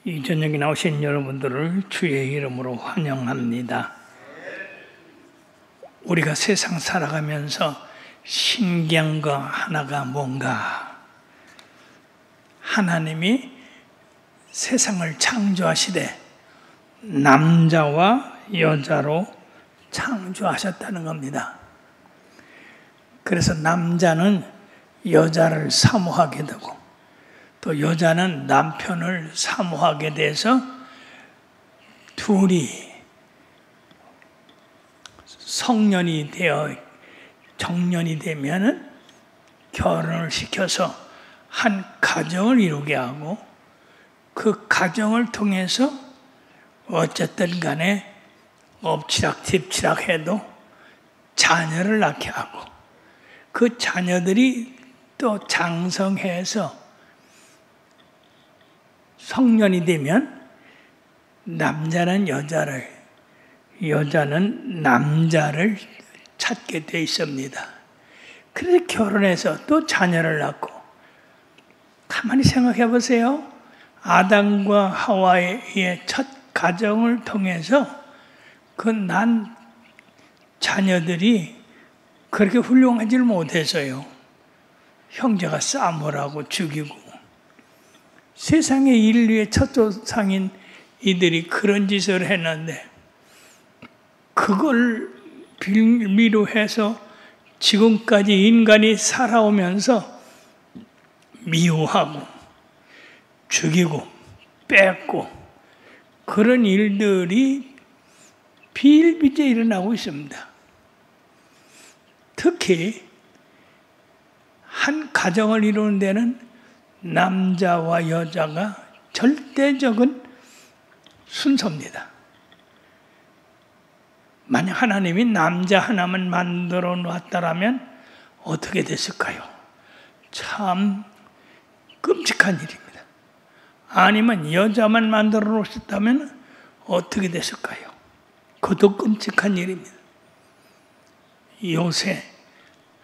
이 저녁에 나오신 여러분들을 주의 이름으로 환영합니다. 우리가 세상 살아가면서 신기한 거 하나가 뭔가, 하나님이 세상을 창조하시되 남자와 여자로 창조하셨다는 겁니다. 그래서 남자는 여자를 사모하게 되고 또 여자는 남편을 사모하게 돼서 둘이 성년이 되어 정년이 되면은 결혼을 시켜서 한 가정을 이루게 하고 그 가정을 통해서 어쨌든 간에 엎치락뒤치락 해도 자녀를 낳게 하고 그 자녀들이 또 장성해서 성년이 되면 남자는 여자를, 여자는 남자를 찾게 돼 있습니다. 그래서 결혼해서 또 자녀를 낳고, 가만히 생각해 보세요. 아담과 하와의 첫 가정을 통해서 그 난 자녀들이 그렇게 훌륭하지를 못해서요. 형제가 싸움을 하고 죽이고, 세상의 인류의 첫 조상인 이들이 그런 짓을 했는데 그걸 빌미로 해서 지금까지 인간이 살아오면서 미워하고 죽이고 뺏고 그런 일들이 비일비재 일어나고 있습니다. 특히 한 가정을 이루는 데는 남자와 여자가 절대적인 순서입니다. 만약 하나님이 남자 하나만 만들어 놨다라면 어떻게 됐을까요? 참 끔찍한 일입니다. 아니면 여자만 만들어 놓으셨다면 어떻게 됐을까요? 그것도 끔찍한 일입니다. 요새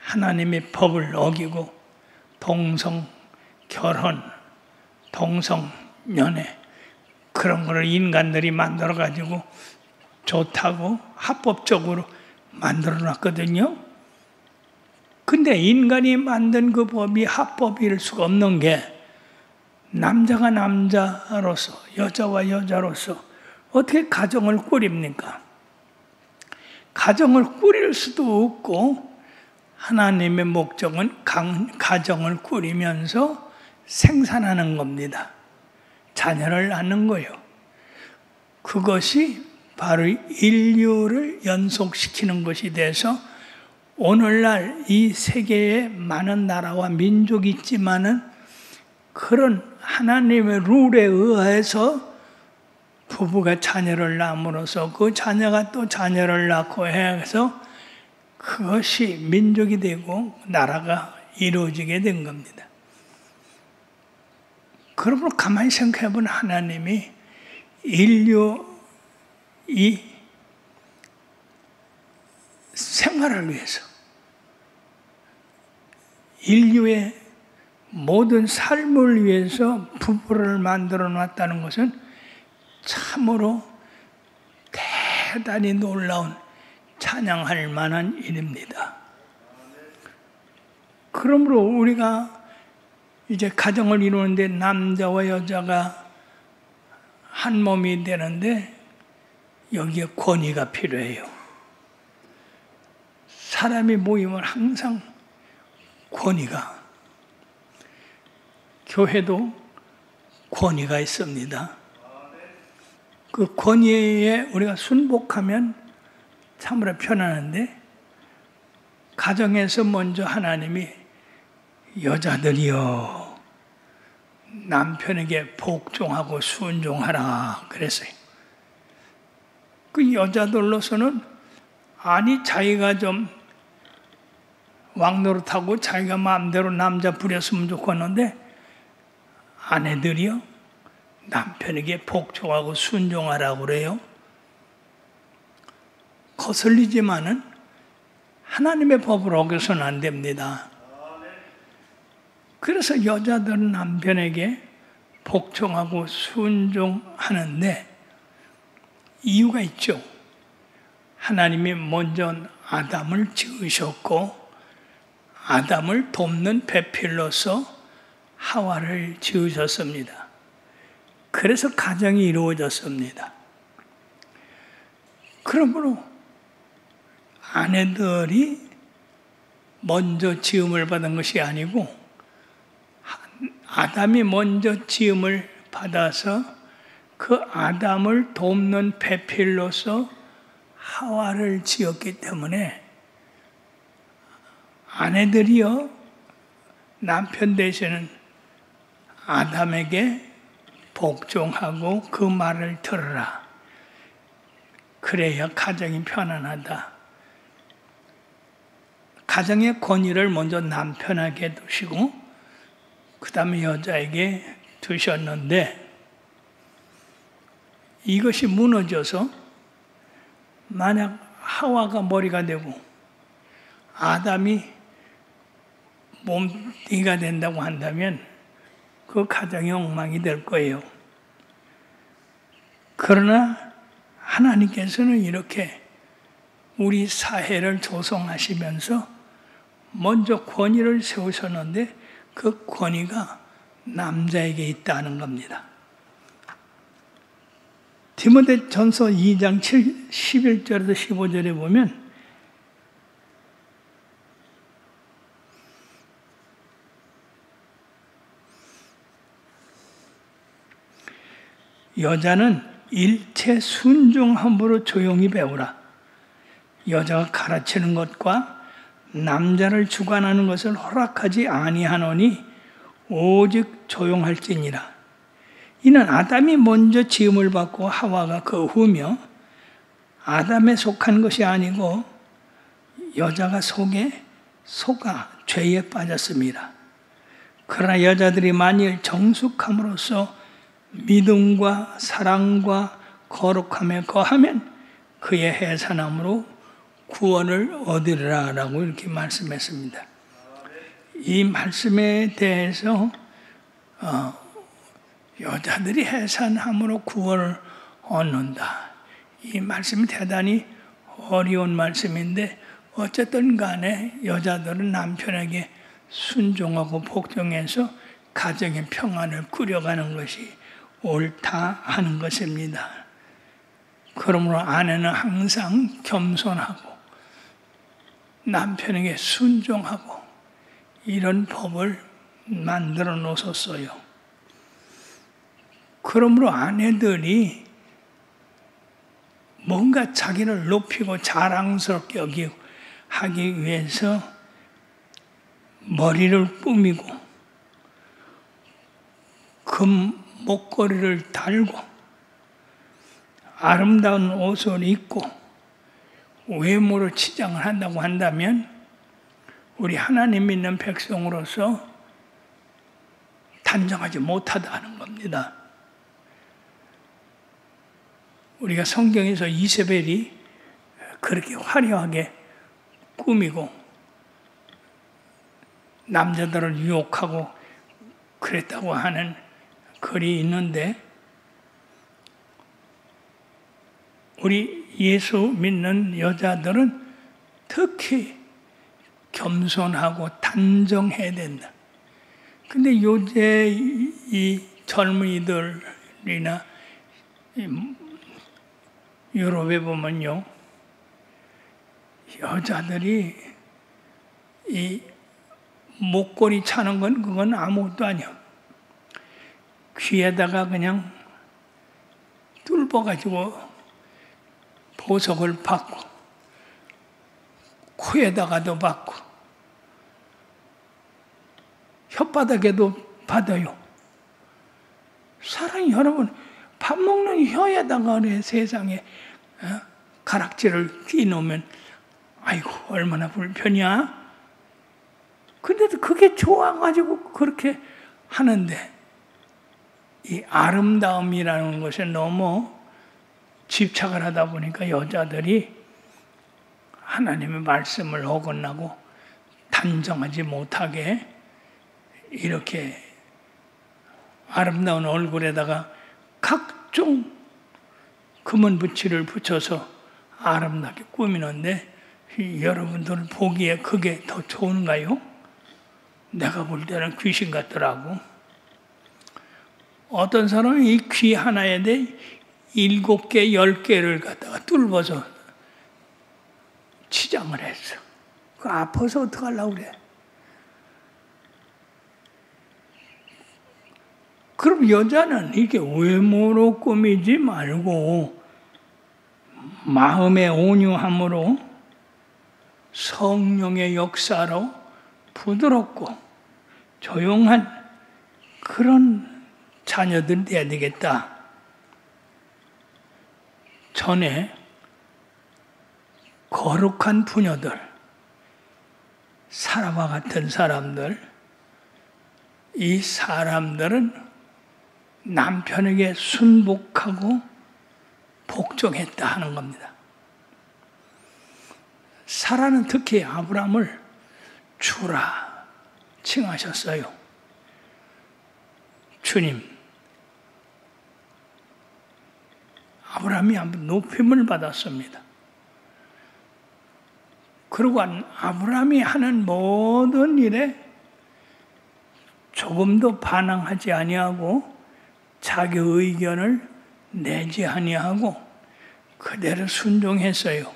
하나님의 법을 어기고 동성 결혼, 동성연애 그런 거를 인간들이 만들어가지고 좋다고 합법적으로 만들어놨거든요. 근데 인간이 만든 그 법이 합법일 수가 없는 게 남자가 남자로서 여자와 여자로서 어떻게 가정을 꾸립니까? 가정을 꾸릴 수도 없고 하나님의 목적은 가정을 꾸리면서 생산하는 겁니다. 자녀를 낳는 거예요. 그것이 바로 인류를 연속시키는 것이 돼서 오늘날 이 세계에 많은 나라와 민족이 있지만은 그런 하나님의 룰에 의해서 부부가 자녀를 낳음으로써 그 자녀가 또 자녀를 낳고 해서 그것이 민족이 되고 나라가 이루어지게 된 겁니다. 그러므로 가만히 생각해 보면 하나님이 인류 이 생활을 위해서 인류의 모든 삶을 위해서 부부를 만들어 놨다는 것은 참으로 대단히 놀라운 찬양할 만한 일입니다. 그러므로 우리가 이제 가정을 이루는데 남자와 여자가 한 몸이 되는데 여기에 권위가 필요해요. 사람이 모이면 항상 권위가, 교회도 권위가 있습니다. 그 권위에 우리가 순복하면 참으로 편안한데 가정에서 먼저 하나님이 여자들이여 남편에게 복종하고 순종하라 그랬어요. 그 여자들로서는 아니 자기가 좀 왕노릇하고 자기가 마음대로 남자 부렸으면 좋겠는데 아내들이요 남편에게 복종하고 순종하라고 그래요. 거슬리지만은 하나님의 법을 어겨서는 안 됩니다. 그래서 여자들은 남편에게 복종하고 순종하는데 이유가 있죠. 하나님이 먼저 아담을 지으셨고 아담을 돕는 배필로서 하와를 지으셨습니다. 그래서 가정이 이루어졌습니다. 그러므로 아내들이 먼저 지음을 받은 것이 아니고 아담이 먼저 지음을 받아서 그 아담을 돕는 배필로서 하와를 지었기 때문에 아내들이여 남편 되시는 아담에게 복종하고 그 말을 들으라. 그래야 가정이 편안하다. 가정의 권위를 먼저 남편에게 두시고 그 다음에 여자에게 두셨는데 이것이 무너져서 만약 하와가 머리가 되고 아담이 몸뚱이가 된다고 한다면 그 가정이 엉망이 될 거예요. 그러나 하나님께서는 이렇게 우리 사회를 조성하시면서 먼저 권위를 세우셨는데 그 권위가 남자에게 있다는 겁니다. 디모데전서 2장 11절에서 15절에 보면 여자는 일체 순종함으로 조용히 배우라. 여자가 가르치는 것과 남자를 주관하는 것을 허락하지 아니하노니 오직 조용할지니라. 이는 아담이 먼저 지음을 받고 하와가 그 후며 아담에 속한 것이 아니고 여자가 속아 죄에 빠졌습니다. 그러나 여자들이 만일 정숙함으로써 믿음과 사랑과 거룩함에 거하면 그의 해산함으로 구원을 얻으리라라고 이렇게 말씀했습니다. 이 말씀에 대해서 여자들이 해산함으로 구원을 얻는다. 이 말씀이 대단히 어려운 말씀인데 어쨌든 간에 여자들은 남편에게 순종하고 복종해서 가정의 평안을 꾸려가는 것이 옳다 하는 것입니다. 그러므로 아내는 항상 겸손하고 남편에게 순종하고 이런 법을 만들어 놓으셨어요. 그러므로 아내들이 뭔가 자기를 높이고 자랑스럽게 여기고 하기 위해서 머리를 꾸미고 금 목걸이를 달고 아름다운 옷을 입고 외모로 치장을 한다고 한다면 우리 하나님 믿는 백성으로서 단정하지 못하다는 겁니다. 우리가 성경에서 이세벨이 그렇게 화려하게 꾸미고 남자들을 유혹하고 그랬다고 하는 글이 있는데 우리 예수 믿는 여자들은 특히 겸손하고 단정해야 된다. 근데 요새 이 젊은이들이나 유럽에 보면요, 여자들이 이 목걸이 차는 건 그건 아무것도 아니야. 귀에다가 그냥 뚫어가지고 보석을 받고 코에다가도 받고 혓바닥에도 받아요. 사랑이 여러분, 밥 먹는 혀에다가 그래 세상에 가락지를 끼놓으면 아이고 얼마나 불편이야. 근데도 그게 좋아가지고 그렇게 하는데 이 아름다움이라는 것에 너무 집착을 하다 보니까 여자들이 하나님의 말씀을 어긋나고 단정하지 못하게 이렇게 아름다운 얼굴에다가 각종 금은 부치를 붙여서 아름답게 꾸미는데 여러분들 보기에 그게 더 좋은가요? 내가 볼 때는 귀신 같더라고. 어떤 사람은 이 귀 하나에 대해 7개, 10개를 갖다가 뚫어서 치장을 했어. 그 아파서 어떡하려고 그래? 그럼 여자는 이게 외모로 꾸미지 말고 마음의 온유함으로 성령의 역사로 부드럽고 조용한 그런 자녀들 돼야 되겠다. 전에 거룩한 부녀들, 사라와 같은 사람들, 이 사람들은 남편에게 순복하고 복종했다 하는 겁니다. 사라는 특히 아브라함을 주라 칭하셨어요. 주님, 아브라함이 높임을 받았습니다. 그리고 아브라함이 하는 모든 일에 조금도 반항하지 아니하고 자기 의견을 내지 아니하고 그대로 순종했어요.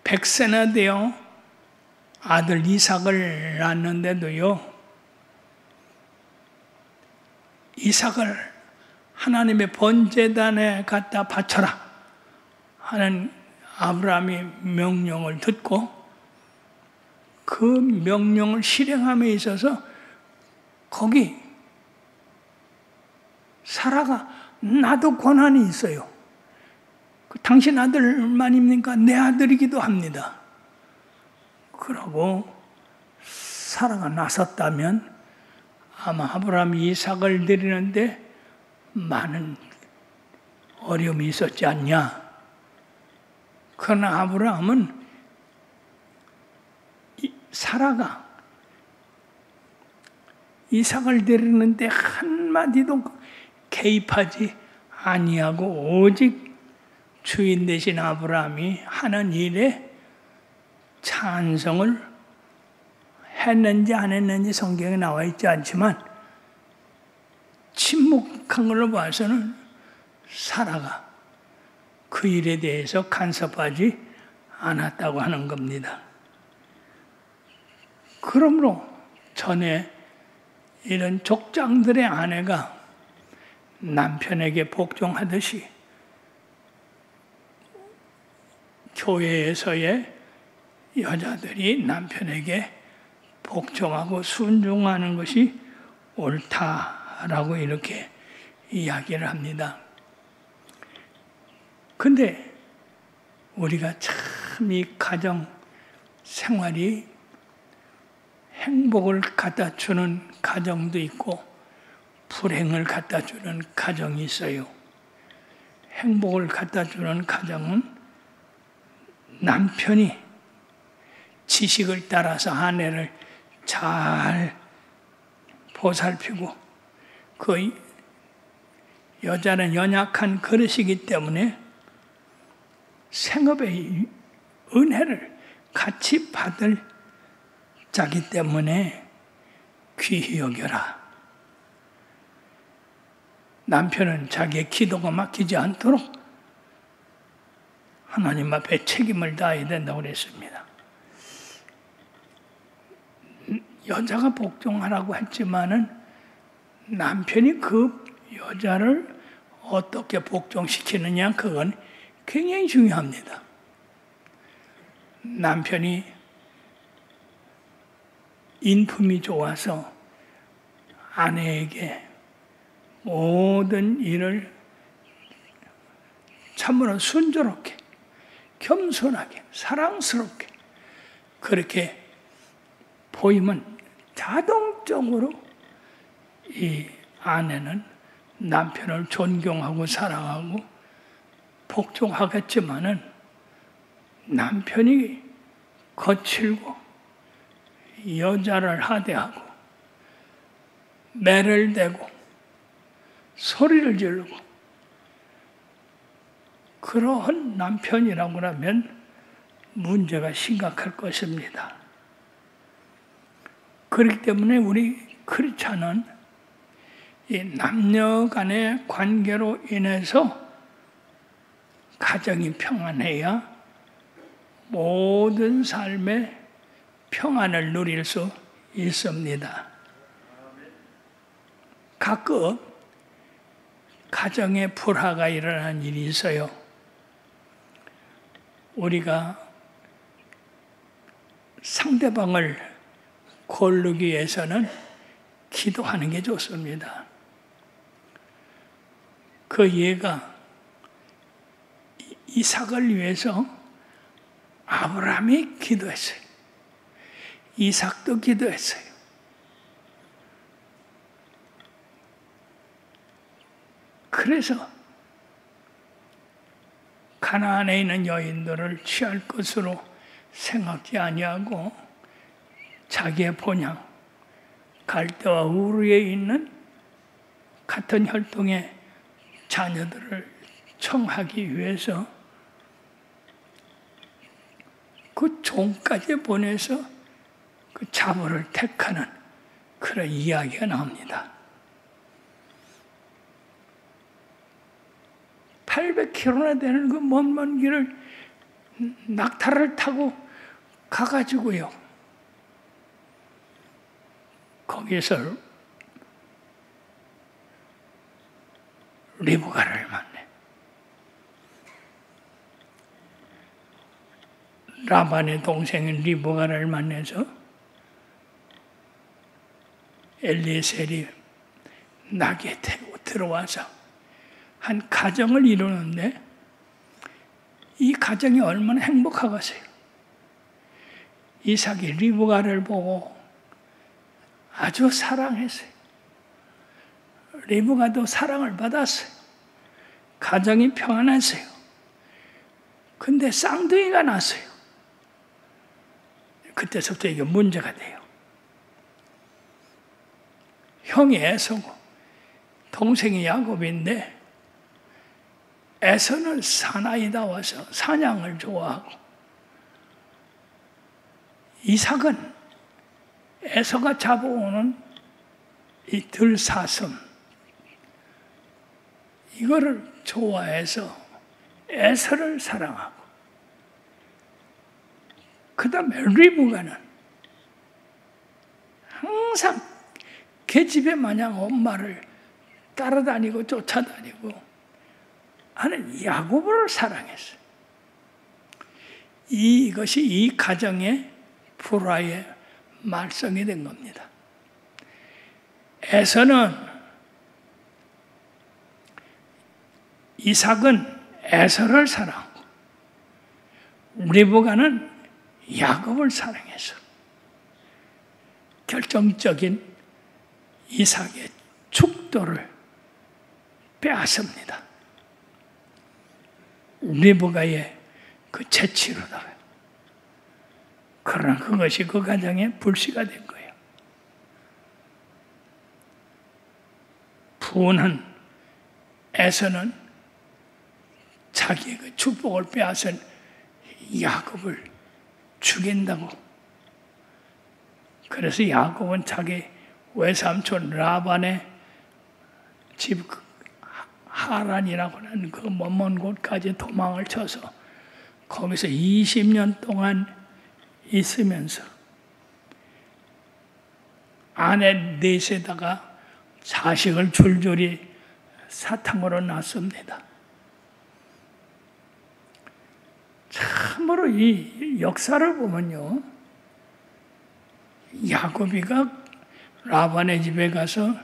100세나 되어 아들 이삭을 낳았는데도요, 이삭을 하나님의 번제단에 갖다 바쳐라 하는 아브라함의 명령을 듣고 그 명령을 실행함에 있어서 거기 사라가 나도 권한이 있어요. 당신 아들만입니까? 내 아들이기도 합니다. 그러고 사라가 나섰다면 아마 아브라함이 이삭을 드리는데 많은 어려움이 있었지 않냐. 그러나 아브라함은 사라가 이삭을 드리는데 한마디도 개입하지 아니하고 오직 주인 되신 아브라함이 하는 일에 찬성을 했는지 안 했는지 성경에 나와 있지 않지만 침묵한 걸로 봐서는 사라가 그 일에 대해서 간섭하지 않았다고 하는 겁니다. 그러므로 전에 이런 족장들의 아내가 남편에게 복종하듯이 교회에서의 여자들이 남편에게 복종하고 순종하는 것이 옳다라고 이렇게 이야기를 합니다. 근데 우리가 참 이 가정 생활이 행복을 갖다 주는 가정도 있고 불행을 갖다 주는 가정이 있어요. 행복을 갖다 주는 가정은 남편이 지식을 따라서 아내를 잘 보살피고 그 여자는 연약한 그릇이기 때문에 생업의 은혜를 같이 받을 자기 때문에 귀히 여겨라. 남편은 자기의 기도가 막히지 않도록 하나님 앞에 책임을 다해야 된다고 그랬습니다. 여자가 복종하라고 했지만은 남편이 그 여자를 어떻게 복종시키느냐, 그건 굉장히 중요합니다. 남편이 인품이 좋아서 아내에게 모든 일을 참으로 순조롭게, 겸손하게, 사랑스럽게 그렇게 보이면 자동적으로 이 아내는 남편을 존경하고 사랑하고 복종하겠지만은 남편이 거칠고 여자를 하대하고 매를 대고 소리를 지르고 그러한 남편이라고 하면 문제가 심각할 것입니다. 그렇기 때문에 우리 크리스찬은 이 남녀 간의 관계로 인해서 가정이 평안해야 모든 삶의 평안을 누릴 수 있습니다. 가끔 가정에 불화가 일어나는 일이 있어요. 우리가 상대방을 고르기 위해서는 기도하는 게 좋습니다. 그 예가 이삭을 위해서 아브라함이 기도했어요. 이삭도 기도했어요. 그래서 가나안에 있는 여인들을 취할 것으로 생각지 아니하고 자기의 본향 갈대와 우르에 있는 같은 혈통의 자녀들을 청하기 위해서 그 종까지 보내서 그 자보를 택하는 그런 이야기가 나옵니다. 800km나 되는 그 먼 길을 낙타를 타고 가가지고요. 거기서 리브가를 만나. 라반의 동생인 리브가를 만나서 엘리에셀이 나귀에 태우고 들어와서 한 가정을 이루는데 이 가정이 얼마나 행복하겠어요. 이삭이 리브가를 보고 아주 사랑했어요. 리브가도 사랑을 받았어요. 가정이 평안했어요. 근데 쌍둥이가 났어요. 그때부터 이게 문제가 돼요. 형이 에서고 동생이 야곱인데 에서는 사나이다워서 사냥을 좋아하고 이삭은 에서가 잡아오는 이 들사슴 이거를 좋아해서 에서를 사랑하고 그 다음에 리브가는 항상 계집애 마냥 엄마를 따라다니고 쫓아다니고 하는 야곱을 사랑했어요. 이것이 이 가정의 불화의 말썽이 된 겁니다. 에서는 이삭은 에서를 사랑하고 리브가는 야곱을 사랑해서 결정적인 이삭의 축도를 빼앗습니다. 리브가의 그 재치로다가. 그러나 그것이 그 가정의 불씨가 된 거예요. 분한 에서는 자기의 그 축복을 빼앗은 야곱을 죽인다고. 그래서 야곱은 자기 외삼촌 라반의 집 하란이라고 하는 그 먼 곳까지 도망을 쳐서 거기서 20년 동안 있으면서 아내 넷에다가 자식을 줄줄이 사탕으로 낳습니다. 참으로 이 역사를 보면요, 야곱이가 라반의 집에 가서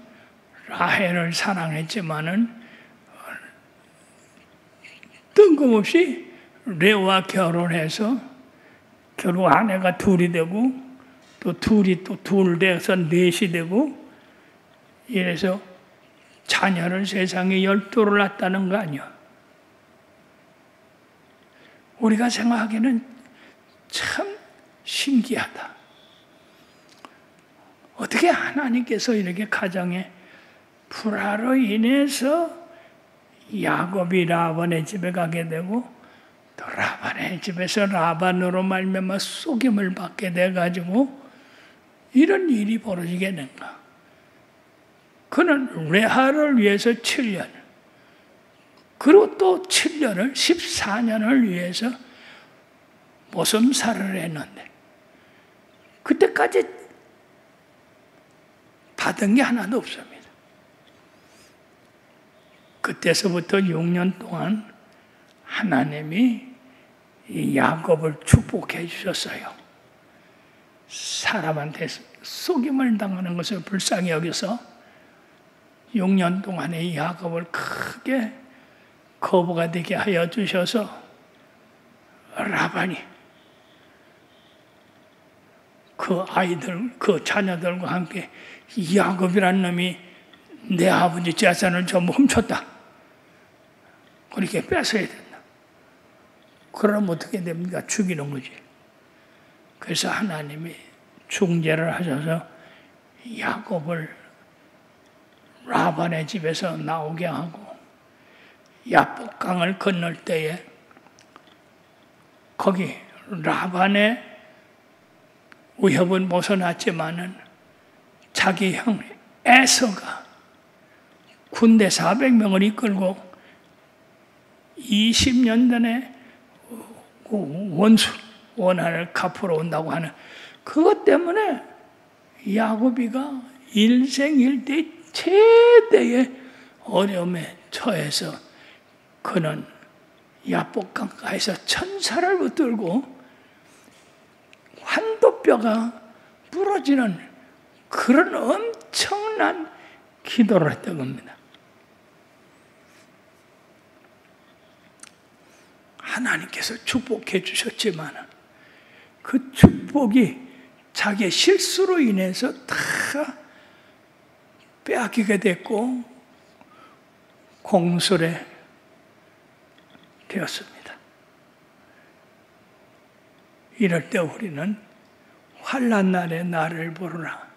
라헬을 사랑했지만은 뜬금없이 레오와 결혼해서 결국 아내가 둘이 되고 또 둘이 또 둘 돼서 넷이 되고 이래서 자녀를 세상에 12를 낳았다는 거 아니야. 우리가 생각하기에는 참 신기하다. 어떻게 하나님께서 이렇게 가정에 불화로 인해서 야곱이 라반의 집에 가게 되고 또 라반의 집에서 라반으로 말미암아 속임을 받게 돼가지고 이런 일이 벌어지게 된가? 그는 레아를 위해서 7년, 그리고 또 7년을 14년을 위해서 모섬살을 했는데 그때까지 받은 게 하나도 없습니다. 그때서부터 6년 동안 하나님이 이 야곱을 축복해 주셨어요. 사람한테 속임을 당하는 것을 불쌍히 여겨서 6년 동안의 야곱을 크게 거부가 되게 하여 주셔서 라반이 그 아이들, 그 자녀들과 함께 야곱이라는 놈이 내 아버지 재산을 전부 훔쳤다. 그렇게 뺏어야 된다. 그럼 어떻게 됩니까? 죽이는 거지. 그래서 하나님이 중재를 하셔서 야곱을 라반의 집에서 나오게 하고 야복강을 건널 때에 거기 라반의 위협은 벗어났지만은 자기 형 에서가 군대 400명을 이끌고 20년 전에 원한을 갚으러 온다고 하는 그것 때문에 야곱이가 일생일대 최대의 어려움에 처해서 그는 야복강가에서 천사를 붙들고 환도뼈가 부러지는 그런 엄청난 기도를 했던 겁니다. 하나님께서 축복해 주셨지만 그 축복이 자기의 실수로 인해서 다 빼앗기게 됐고 공술에 되었습니다. 이럴 때 우리는 환난 날에 나를 부르라.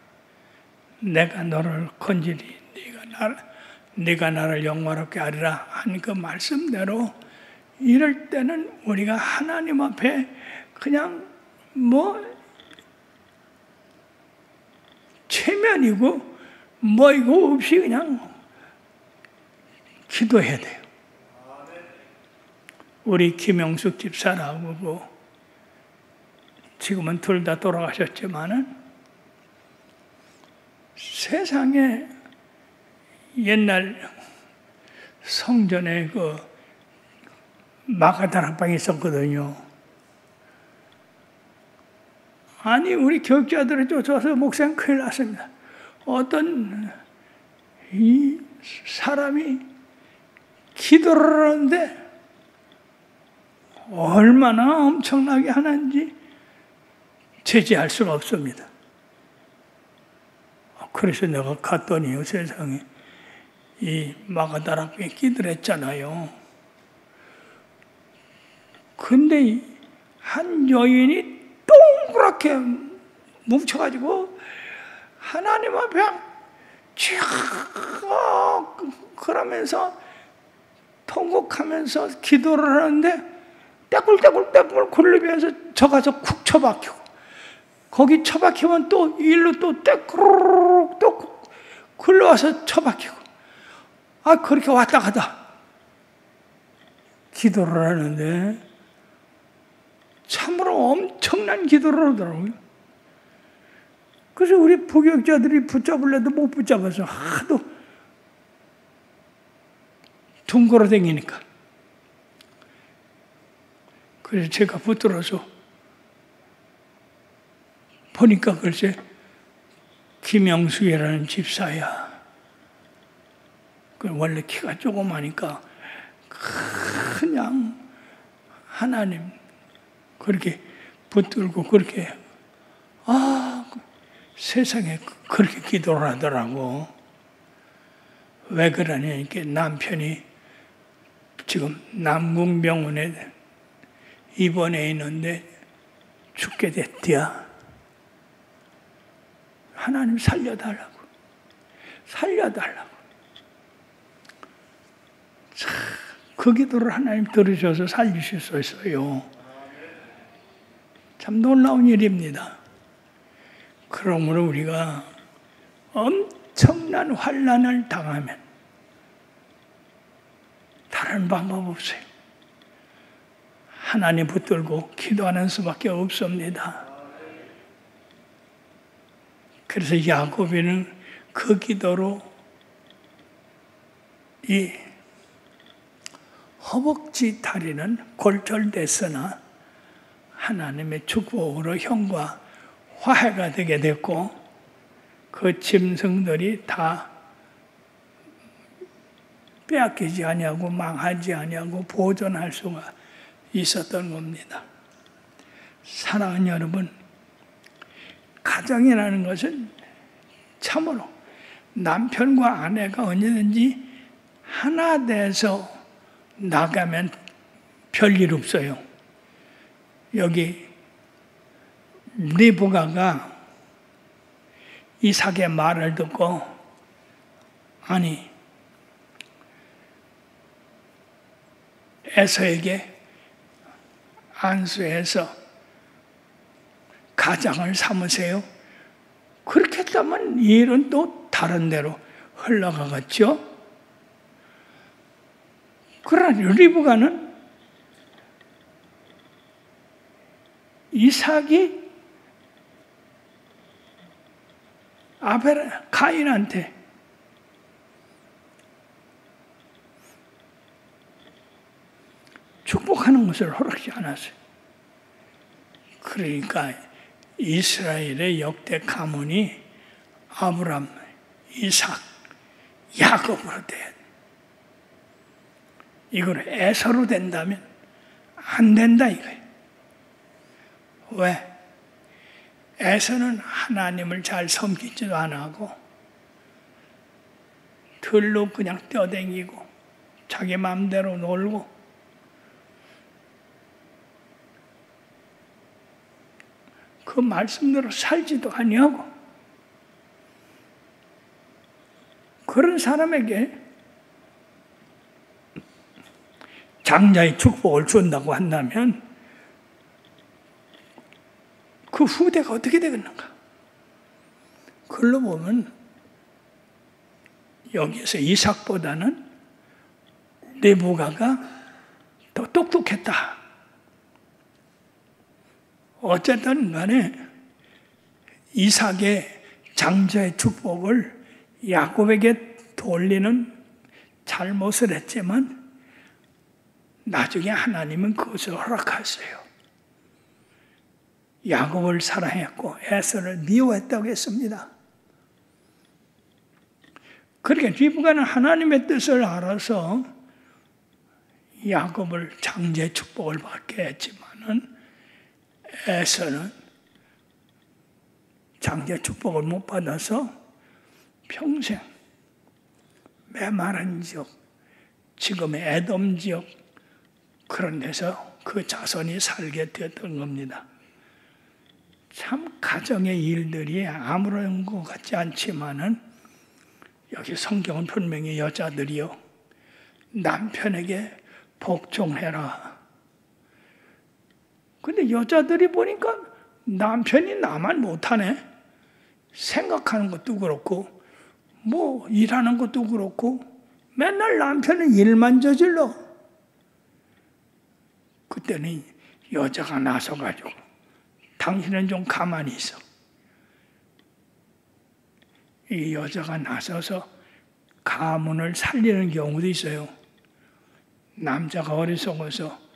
내가 너를 건지리. 네가 나를 영화롭게 하리라 한 그 말씀대로 이럴 때는 우리가 하나님 앞에 그냥 체면이고 이거 없이 그냥 기도해야 돼요. 우리 김영숙 집사라고 지금은 둘 다 돌아가셨지만은 세상에 옛날 성전에 그 마가다락방이 있었거든요. 아니 우리 교육자들을 쫓아서 목사님 큰일 났습니다. 어떤 이 사람이 기도를 하는데 얼마나 엄청나게 하는지 제지할 수가 없습니다. 그래서 내가 갔더니요, 세상에 이 마가다락방에 기도했잖아요. 근데 한 여인이 동그랗게 뭉쳐가지고 하나님 앞에 쭉 그러면서 통곡하면서 기도를 하는데 떼굴떼굴 굴리면서 저 가서 쿡 처박히고 거기 처박히면 또 일로 또 떼꾸르륵 또 굴러와서 처박히고 그렇게 왔다 가다 기도를 하는데 참으로 엄청난 기도를 하더라고요. 그래서 우리 부교육자들이 붙잡으려도 못 붙잡아서 하도 둥걸어 다니니까. 그래서 제가 붙들어서 보니까 글쎄 김영숙이라는 집사야. 원래 키가 조그마니까 그냥 하나님 그렇게 붙들고 그렇게 세상에 그렇게 기도를 하더라고. 왜 그러냐니까 남편이 지금 남궁병원에 입원해 있는데 죽게 됐디야. 하나님 살려달라고. 살려달라고. 참, 그 기도를 하나님 들으셔서 살리실 수 있어요. 참 놀라운 일입니다. 그러므로 우리가 엄청난 환난을 당하면 다른 방법 없어요. 하나님 붙들고 기도하는 수밖에 없습니다. 그래서 야곱이는 그 기도로 이 허벅지 다리는 골절됐으나 하나님의 축복으로 형과 화해가 되게 됐고 그 짐승들이 다 빼앗기지 아니하고 망하지 아니하고 보존할 수가 있었던 겁니다. 사랑하는 여러분, 가정이라는 것은 참으로 남편과 아내가 언제든지 하나 돼서 나가면 별일 없어요. 여기 리브가가 이삭의 말을 듣고 아니 에서에게 안수해서 가장을 삼으세요. 그렇게 했다면 일은 또 다른 데로 흘러가겠죠. 그러나 리브가는 이삭이 가인한테 축복하는 것을 허락지 않았어요. 그러니까 이스라엘의 역대 가문이 아브람, 이삭, 야곱으로 돼야 돼. 이걸 에서로 된다면 안 된다 이거예요. 왜? 에서는 하나님을 잘 섬기지도 안 하고 들로 그냥 뛰어다니고 자기 마음대로 놀고 그 말씀대로 살지도 아니하고 그런 사람에게 장자의 축복을 준다고 한다면 그 후대가 어떻게 되겠는가? 글로 보면 여기서 이삭보다는 리브가가 더 똑똑했다. 어쨌든 간에 이삭의 장자의 축복을 야곱에게 돌리는 잘못을 했지만 나중에 하나님은 그것을 허락하셨어요. 야곱을 사랑했고 에서를 미워했다고 했습니다. 그러니까 리브가는 하나님의 뜻을 알아서 야곱을 장자의 축복을 받게 했지만은 에서는 장자의 축복을 못 받아서 평생 메마른 지역, 지금의 에돔 지역 그런 데서 그 자손이 살게 되었던 겁니다. 참 가정의 일들이 아무런 것 같지 않지만은 여기 성경은 분명히 여자들이요 남편에게 복종해라. 근데 여자들이 보니까 남편이 나만 못하네. 생각하는 것도 그렇고 뭐 일하는 것도 그렇고 맨날 남편은 일만 저질러. 그때는 여자가 나서가지고 당신은 좀 가만히 있어. 이 여자가 나서서 가문을 살리는 경우도 있어요. 남자가 어리석어서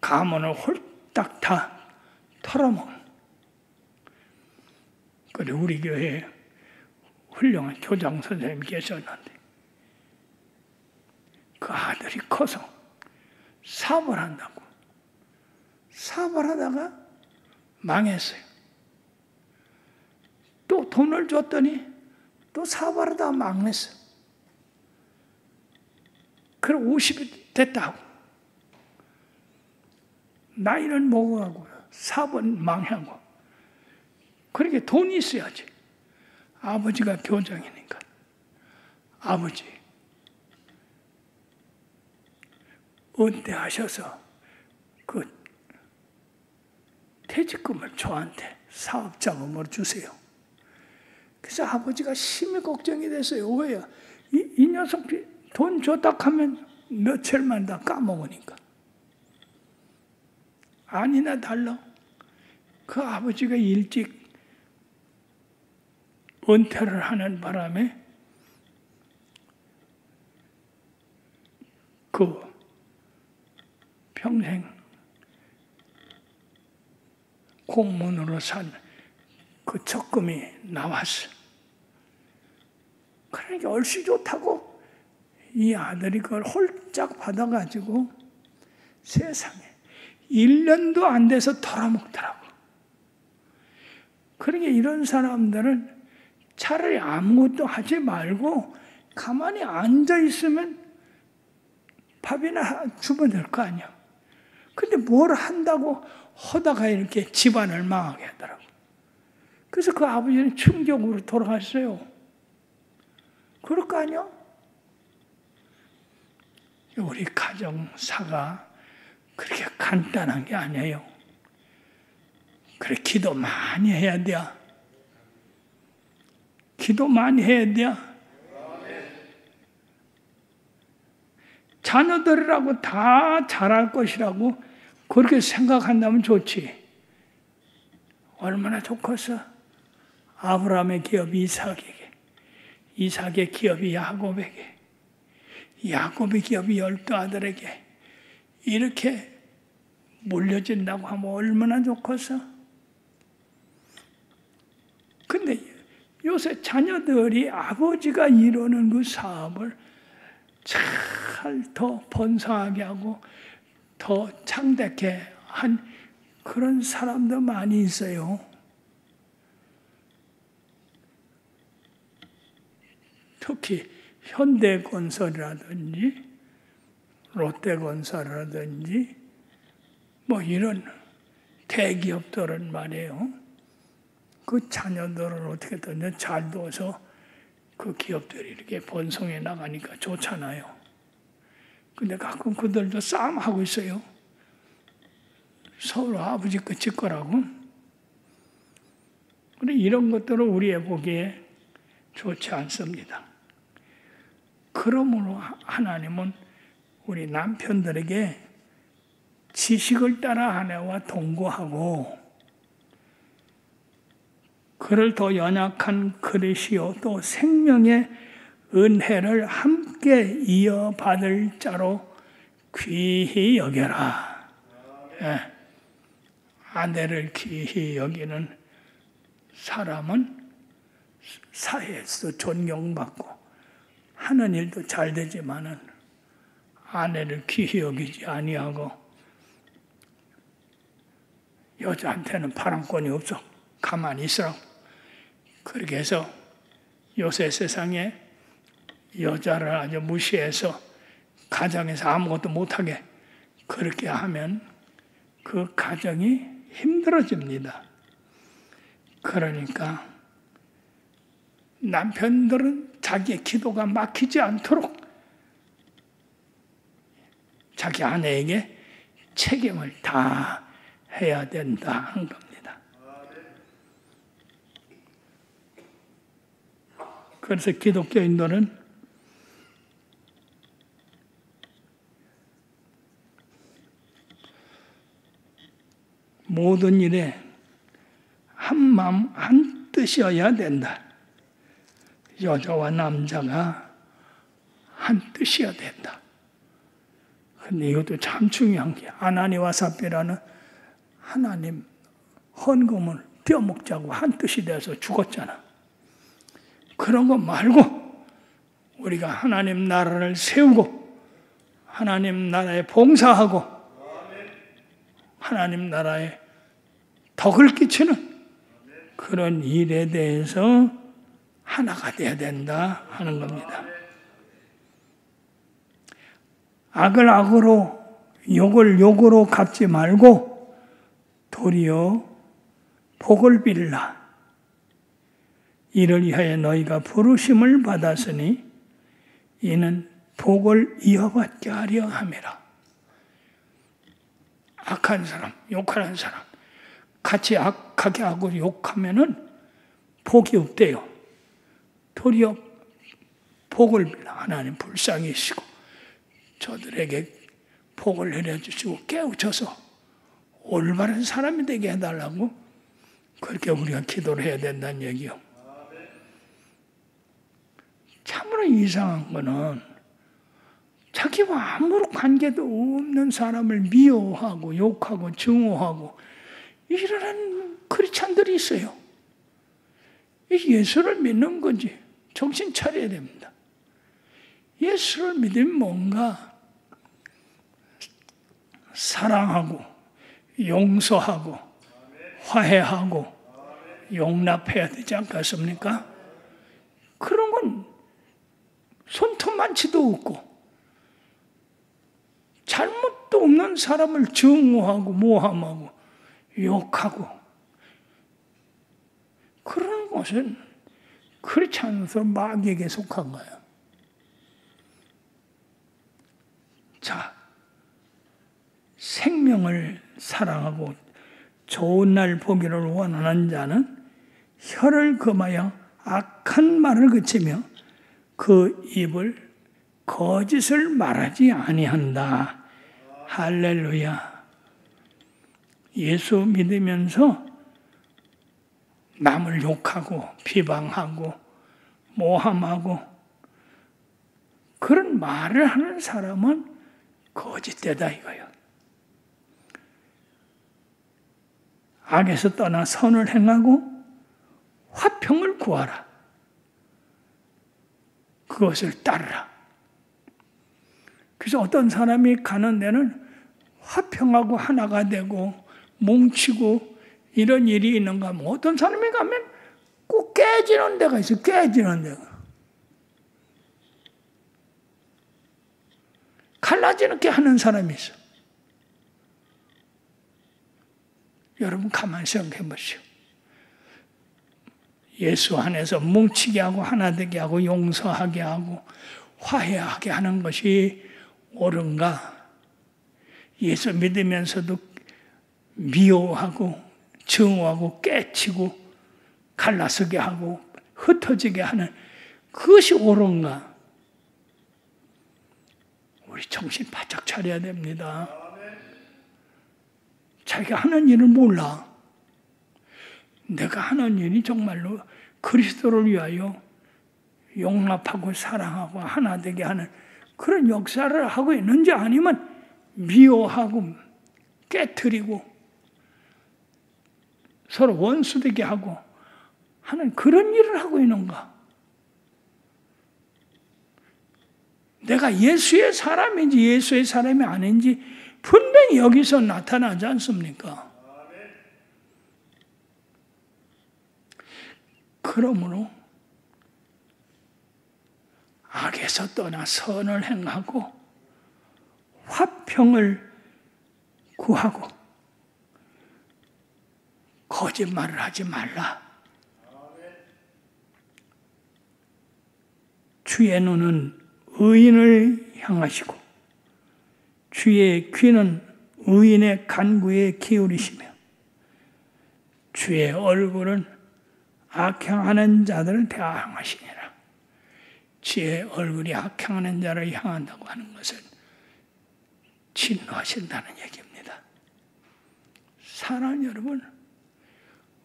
가문을 홀딱 다 털어먹은. 그래 우리 교회에 훌륭한 교장 선생님이 계셨는데 그 아들이 커서 사업을 한다고. 사업을 하다가 망했어요. 또 돈을 줬더니 또 사업을 하다가 망했어요. 그래 50이 됐다고. 나이는 먹어가고 사업은 망하고 그러니까 돈이 있어야지. 아버지가 교장이니까. 아버지 은퇴하셔서 그 퇴직금을 저한테 사업자금으로 주세요. 그래서 아버지가 심히 걱정이 됐어요. 왜요? 이 녀석 돈 줬다 하면 며칠만 다 까먹으니까. 아니나 달라. 그 아버지가 일찍 은퇴를 하는 바람에 그 평생 공문으로 산 그 적금이 나왔어. 그러니까 얼씨 좋다고 이 아들이 그걸 홀짝 받아가지고 세상에 1년도 안 돼서 털어먹더라고. 그러니까 이런 사람들은 차라리 아무것도 하지 말고 가만히 앉아 있으면 밥이나 주면 될 거 아니야. 근데 뭘 한다고 하다가 이렇게 집안을 망하게 하더라고. 그래서 그 아버지는 충격으로 돌아갔어요. 그럴 거 아니야? 우리 가정사가 그렇게 간단한 게 아니에요. 그래, 기도 많이 해야 돼. 기도 많이 해야 돼. 자녀들이라고 다 잘할 것이라고 그렇게 생각한다면 좋지. 얼마나 좋겠어. 아브라함의 기업이 이삭에게, 이삭의 기업이 야곱에게, 야곱의 기업이 12아들에게 이렇게 물려진다고 하면 얼마나 좋겠어. 근데 요새 자녀들이 아버지가 이루는 그 사업을 잘 더 번성하게 하고 더 창대케 한 그런 사람도 많이 있어요. 특히 현대건설이라든지 롯데건설이라든지 뭐 이런 대기업들은 말이에요. 그 자녀들을 어떻게든 잘 둬서 그 기업들이 이렇게 번성해 나가니까 좋잖아요. 근데 가끔 그들도 싸움하고 있어요. 서로 아버지 집 거라고. 근데 이런 것들은 우리의 보기에 좋지 않습니다. 그러므로 하나님은 우리 남편들에게 지식을 따라 아내와 동거하고 그를 더 연약한 그릇이요 또 생명의 은혜를 함께 이어받을 자로 귀히 여겨라. 예. 아내를 귀히 여기는 사람은 사회에서 존경받고 하는 일도 잘 되지만은 아내를 귀히 여기지 아니하고 여자한테는 파랑권이 없어. 가만히 있으라고. 그렇게 해서 요새 세상에 여자를 아주 무시해서 가정에서 아무것도 못하게 그렇게 하면 그 가정이 힘들어집니다. 그러니까 남편들은 자기의 기도가 막히지 않도록 자기 아내에게 책임을 다 해야 된다 하는 겁니다. 그래서 기독교인들은 모든 일에 한 마음 한 뜻이어야 된다. 여자와 남자가 한 뜻이어야 된다. 근데 이것도 참 중요한 게 아나니와 삽비라는 하나님 헌금을 떼어먹자고 한 뜻이 돼서 죽었잖아. 그런 거 말고 우리가 하나님 나라를 세우고 하나님 나라에 봉사하고 하나님 나라에 덕을 끼치는 그런 일에 대해서 하나가 돼야 된다 하는 겁니다. 악을 악으로 욕을 욕으로 갚지 말고 도리어 복을 빌라. 이를 위하여 너희가 부르심을 받았으니 이는 복을 이어받게 하려 함이라. 악한 사람, 욕하는 사람, 같이 악하게 하고 욕하면은 복이 없대요. 도리어 복을 하나님 불쌍히시고 저들에게 복을 내려주시고 깨우쳐서 올바른 사람이 되게 해달라고 그렇게 우리가 기도를 해야 된다는 얘기요. 참으로 이상한 거는 자기와 아무런 관계도 없는 사람을 미워하고 욕하고 증오하고 이러는 크리스찬들이 있어요. 예수를 믿는 건지 정신 차려야 됩니다. 예수를 믿으면 뭔가 사랑하고 용서하고 화해하고 용납해야 되지 않겠습니까? 그런 건 손톱만치도 없고 잘못도 없는 사람을 증오하고 모함하고 욕하고 그런 것은 그렇지 않아서 마귀에게 속한 거예요. 자, 생명을 사랑하고 좋은 날 보기를 원하는 자는 혀를 금하여 악한 말을 그치며 그 입을 거짓을 말하지 아니한다. 할렐루야. 예수 믿으면서 남을 욕하고 비방하고 모함하고 그런 말을 하는 사람은 거짓되다 이거예요. 악에서 떠나 선을 행하고 화평을 구하라. 그것을 따르라. 그래서 어떤 사람이 가는 데는 화평하고 하나가 되고 뭉치고 이런 일이 있는가 하면 어떤 사람이 가면 꼭 깨지는 데가 있어요. 깨지는 데가. 갈라지게 하는 사람이 있어. 여러분 가만히 생각해 보시오. 예수 안에서 뭉치게 하고 하나 되게 하고 용서하게 하고 화해하게 하는 것이 옳은가? 예수 믿으면서도 미워하고 증오하고 깨치고 갈라서게 하고 흩어지게 하는 그것이 옳은가? 우리 정신 바짝 차려야 됩니다. 자기가 하는 일을 몰라. 내가 하는 일이 정말로 그리스도를 위하여 용납하고 사랑하고 하나 되게 하는 그런 역사를 하고 있는지 아니면 미워하고 깨트리고 서로 원수되게 하고 하는 그런 일을 하고 있는가? 내가 예수의 사람인지 예수의 사람이 아닌지 분명히 여기서 나타나지 않습니까? 그러므로 악에서 떠나 선을 행하고 화평을 구하고 거짓말을 하지 말라. 주의 눈은 의인을 향하시고 주의 귀는 의인의 간구에 기울이시며 주의 얼굴은 악행하는 자들을 대항하시니라. 주의 얼굴이 악행하는 자를 향한다고 하는 것은 진노하신다는 얘기입니다. 사랑하는 여러분,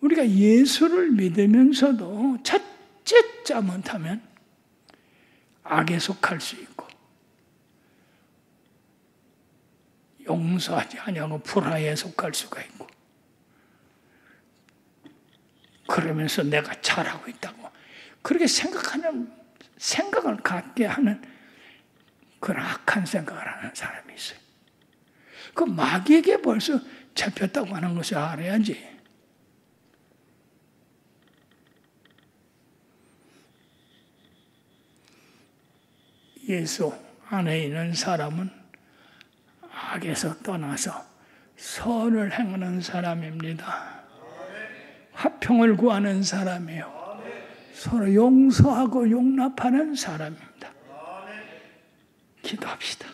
우리가 예수를 믿으면서도 첫째 잘못하면 악에 속할 수 있고 용서하지 아니하고 불화에 속할 수가 있고 그러면서 내가 잘하고 있다고 그렇게 생각을 갖게 하는 그런 악한 생각을 하는 사람이 있어요. 그 마귀에게 벌써 잡혔다고 하는 것을 알아야지. 예수 안에 있는 사람은 악에서 떠나서 선을 행하는 사람입니다. 화평을 구하는 사람이에요. 서로 용서하고 용납하는 사람입니다. 기도합시다.